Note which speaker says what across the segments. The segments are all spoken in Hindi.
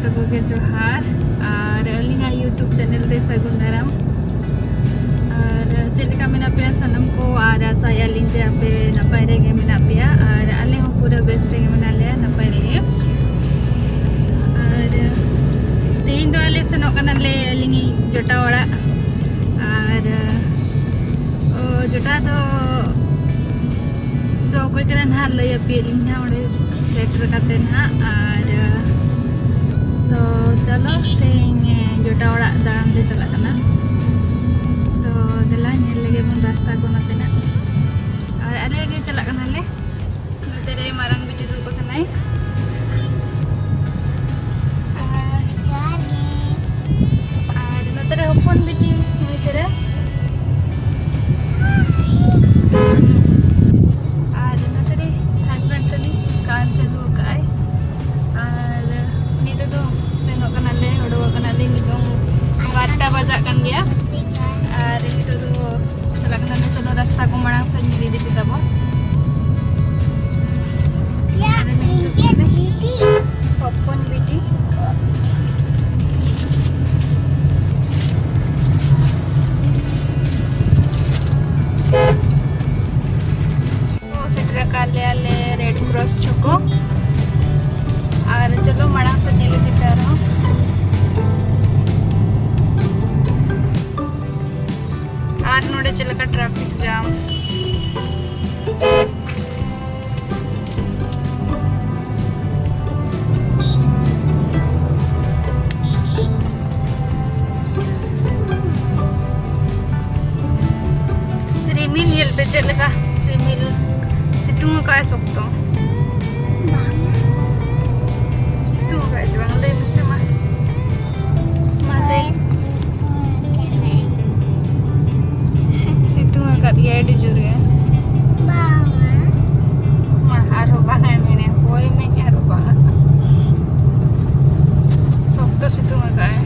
Speaker 1: जतो को जोहार और अलिंगा यूट्यूब चैनल ते सगुन दाराम और चेलेका मेना पे सनम को और आशा लिंग जे आपे नपाय रेगे मेना पे और आले हो पूरा बेस रेगे मेना ले नपाय रेगे और तेहिं दो आले सनो कना ले अलिंगी जोटा ओड़ा और जोटा दो कोई करा ना लय पे लिंग ना ओड़े सेट रकाते ना और तो चलो तेहिं जोटा ओड़ा दाराम ले चला कना तो दला नेल लगे बन रास्ता को नते ना और आले लगे चला कना ले तेरे मारंग बिटी दुल को कनाई और नतरे हपन बिटी तेरे और नतरे हस्बैंड तली कार चलू काय और नितो तो सेनो कना ले ओडो कना ले नितो 12 बजा kan गया और नितो तो चला कना ले चलो रास्ता को मड़ांग से निरी दे पिताबो या बिटी पपन बिटी तो सेटरा काले आले रेड क्रॉस छको और चलो मड़ांग से निरी दिखा रहा हूं और नोड़े चला का ट्रैफिक जाम रिमिल हिल पे चलेगा रिमिल सितुंग का सोक्तो सितुंग का जवान ले मिसे मा सितुंग का दिया एडी जुर है मा हारो बांगा मैंने कोई में क्या रो बांगा सोक्तो सितुंग का है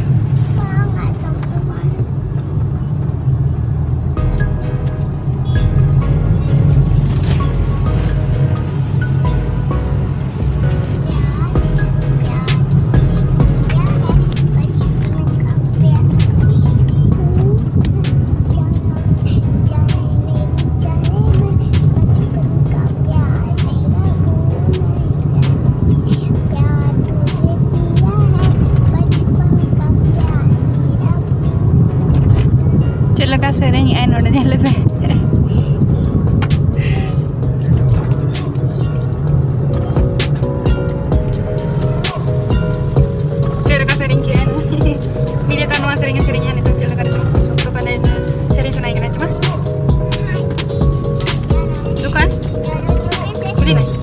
Speaker 1: चलका सेरेंग आई नोडे नेले पे चलका सेरेंग के मीडिया कानवा सेरेंग ने तो चलका तो पने सेरेंग सुनाई के चमा दुकान खुली नहीं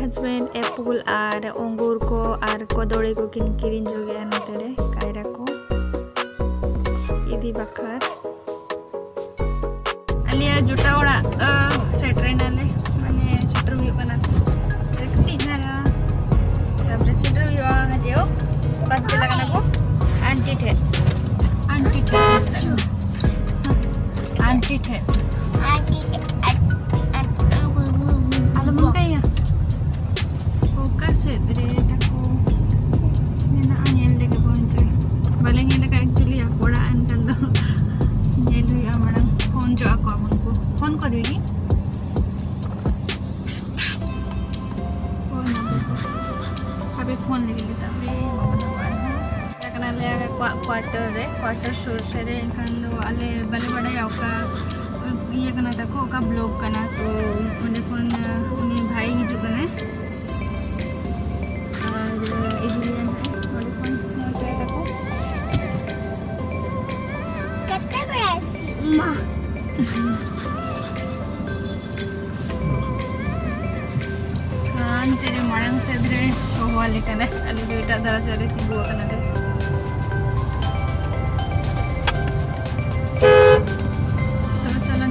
Speaker 1: हस्बैंड एप्पल और अंगूर को और कदड़ी को किरिन जो गया नतेरे कायरा को इदी बखर अलिया जुटा ओड़ा सेटरे नाले माने सेटर हुई बना देखती ना तब सेटर हुई हजेओ बात चला कना को आंटी थे फोन करेगी अभी फोन लेके क्वार्टर स्टोर से रे एनखान दो आले बाले बड़ा यावका ये कना तको का ब्लॉग कना तो उन्हें फोन उन्हीं भाई ही जो कने और इधर वाले फोन मोटे तको कितने बड़ा मां तेरे मड़ंग से वाले कने अली बेटा दरा से रे तिबुआ कने दे तो चलो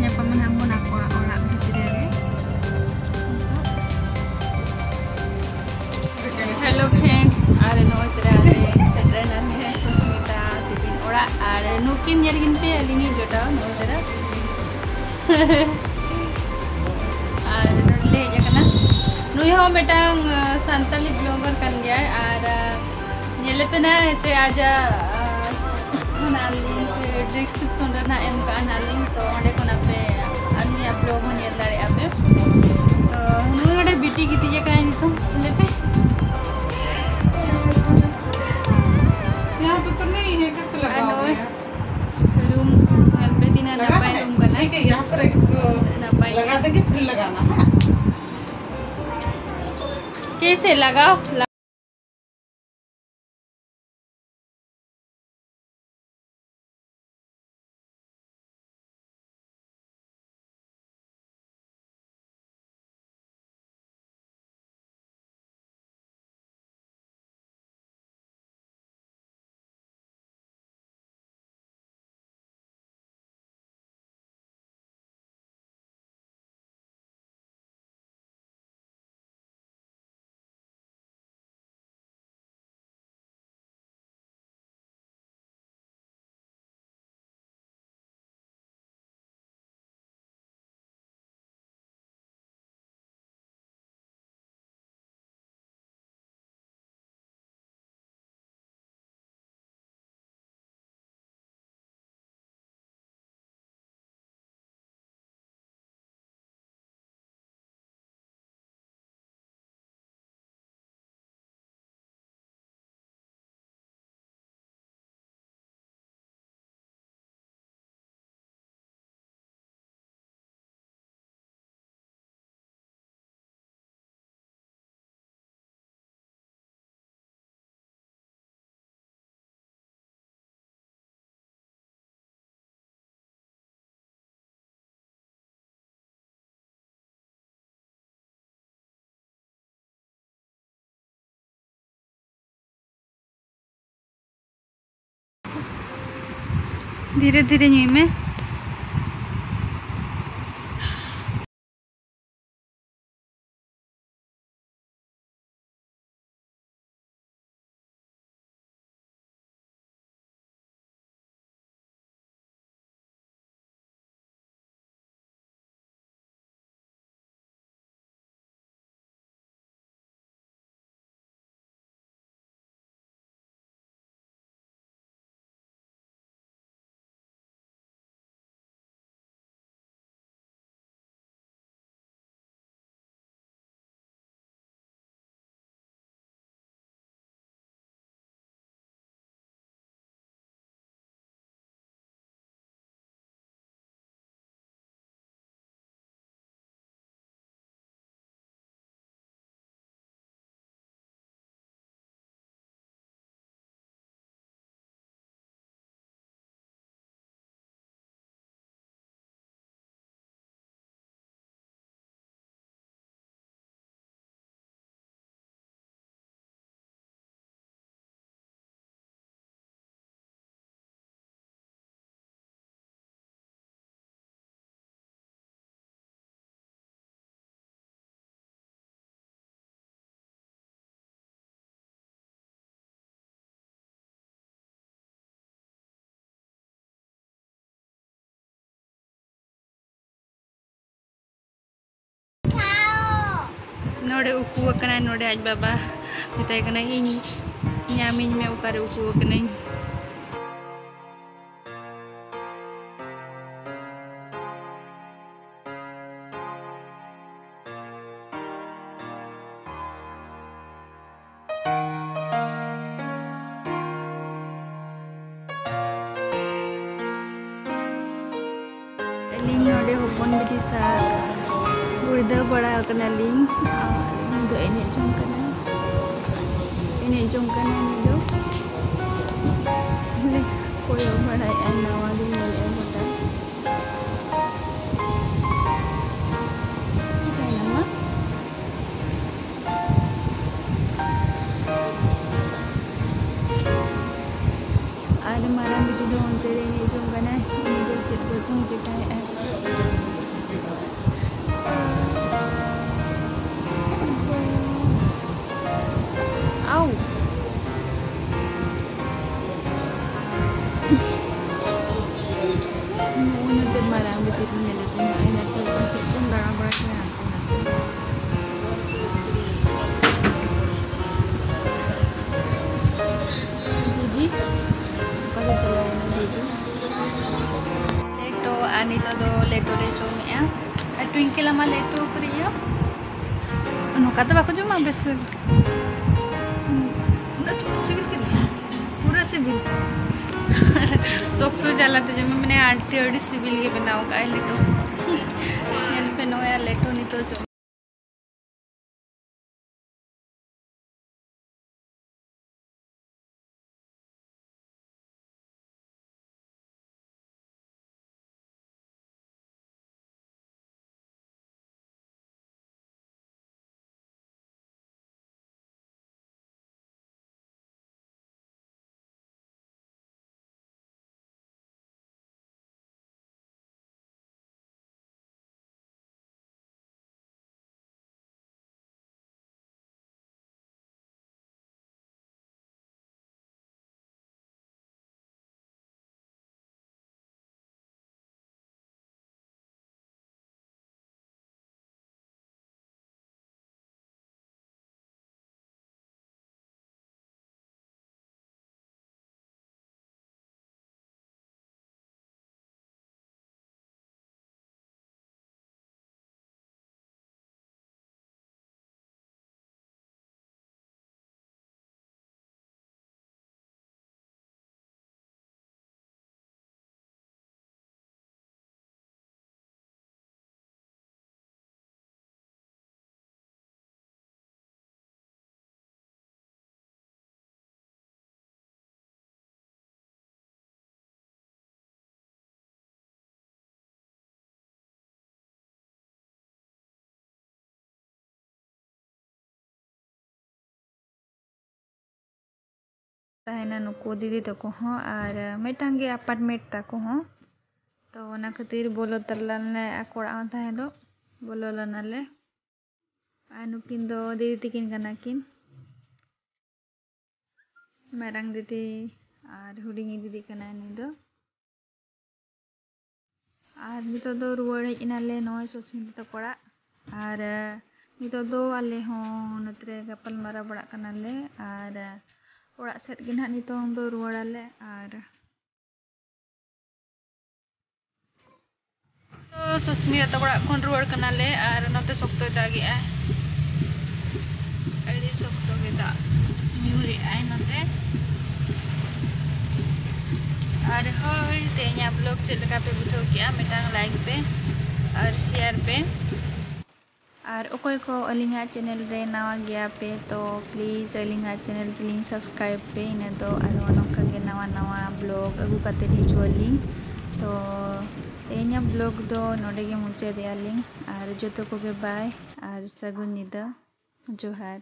Speaker 1: nyariin pe aling jota no tera ar le ja kana nui ho metang santali blogger kan gya ar nyele pe na che aja na link description ra na em ka na link to onde kona pe ani upload ho nyel dare ape to nui ode biti giti je kai ni to le pe
Speaker 2: यहाँ पे तो नहीं है, कैसे लगा हुआ है?
Speaker 1: रूम पे तीन
Speaker 2: लगा
Speaker 1: नपाई
Speaker 2: है?
Speaker 1: रूम करना
Speaker 2: ठीक है, यहाँ पर एक
Speaker 1: नपाई
Speaker 2: लगा देंगे फिर लगाना है।
Speaker 1: कैसे लगाओ धीरे धीरे न्यू में नोड़े उकू कना नोड़े आज बाबा मिताई कना इन ᱧᱟᱢᱤᱧ ᱢᱮ ᱚᱠᱟᱨᱮ ᱩᱠᱩ ᱠᱟᱹᱱᱟᱹᱧ ᱟᱹᱞᱤᱧ ᱱᱚᱰᱮ ᱦᱚᱯᱚᱱ ᱵᱤᱴᱤ ᱥᱟᱶ ᱜᱩᱲᱫᱟᱹ ᱵᱟᱲᱟ ᱠᱟᱱᱟᱞᱤᱧ ᱩᱱᱤ ᱫᱚ ᱮᱱᱮᱡ ᱡᱚᱝ ᱠᱟᱱᱟ ᱩᱱᱤ ᱫᱚ ᱪᱮᱫ ᱞᱮᱠᱟ ᱠᱚᱭᱚᱜ ᱵᱟᱲᱟᱭᱮᱜᱼᱟ ᱱᱟᱣᱟ ᱜᱮ ᱧᱮᱞᱮᱜᱼᱟ ᱜᱚᱴᱟ ᱪᱤᱠᱟᱹᱭᱮᱱᱟ ᱢᱟ ᱟᱨ ᱢᱟᱨᱟᱝ ᱵᱤᱴᱤ ᱫᱚ ᱚᱱᱛᱮ ᱨᱮ ᱮᱱᱮᱡ ᱡᱚᱝ ᱠᱟᱱᱟ ᱩᱱᱤ ᱫᱚ ᱪᱮᱫ ᱠᱚᱪᱚᱝ ᱪᱤᱠᱟᱹᱭᱮᱜᱼᱟ Au! ᱠᱷᱟᱹᱛᱤᱨ ᱧᱮᱞᱮ ᱯᱮ ᱱᱟᱜ ᱱᱮᱛᱟᱨ ᱫᱚ ᱪᱮᱫ ᱪᱚᱝ ᱫᱟᱬᱟ ᱵᱟᱲᱟ ᱠᱚ ᱦᱟᱱᱛᱮ ᱱᱟᱛᱮ दीदी ᱚᱠᱟᱛᱮ ᱪᱟᱞᱟᱣᱮᱱᱟ दीदी लेटो आनी तो दो लेटो ले जोमेआ ट्विंकल मा लेटो करियो नोका तो बाको जोमा बेस ना सिविल के पूरा सिविल सोक्तो चलाते जो मैंने आंटी अड़ी सिविल के बनाओ का लेटो यार पे नो यार लेटो नहीं तो जो ताहेना नुको दीदी तको हों और मेटांगे अपार्टमेंट तको हों तो ना खातिर बोलो तरलाने अकोड़ा हों ताहे दो बोलो लनाले नुकिन दो दीदी तिकिन कना किन मारांग दीदी और हुडिंगी दीदी कना नि दो और नितो दो रुवाड़ हेज इनाले नोय सुस्मिता तकोड़ा और नितो दो आले हों नतरे गपल मारा बड़ा कनाले और ओड़ा सेट गे नाग नितों दो रुवाड़ाले और तो सुस्मिता तकोड़ा खन रुवाड़ कनाले और नते सोक्तो दागी आय अड़ी सोक्तो गे दा म्यूरी आय नते और होय तेኛ ब्लॉग चलका पे बुझो किया मिटांग लाइक पे और शेयर पे और ओकोय को अलिंगा चैनल रे नवा गया पे तो प्लीज़ अलिंगा चैनल प्लीज सब्सक्राइब पे इन दो और नौका के नवा नवा ब्लॉग अगू काते हिजुअलिंग तो तेኛ ब्लॉग दो नोडे गे मुचाद यालिंग और जतो को के बाय और सगुन निदा जोहार।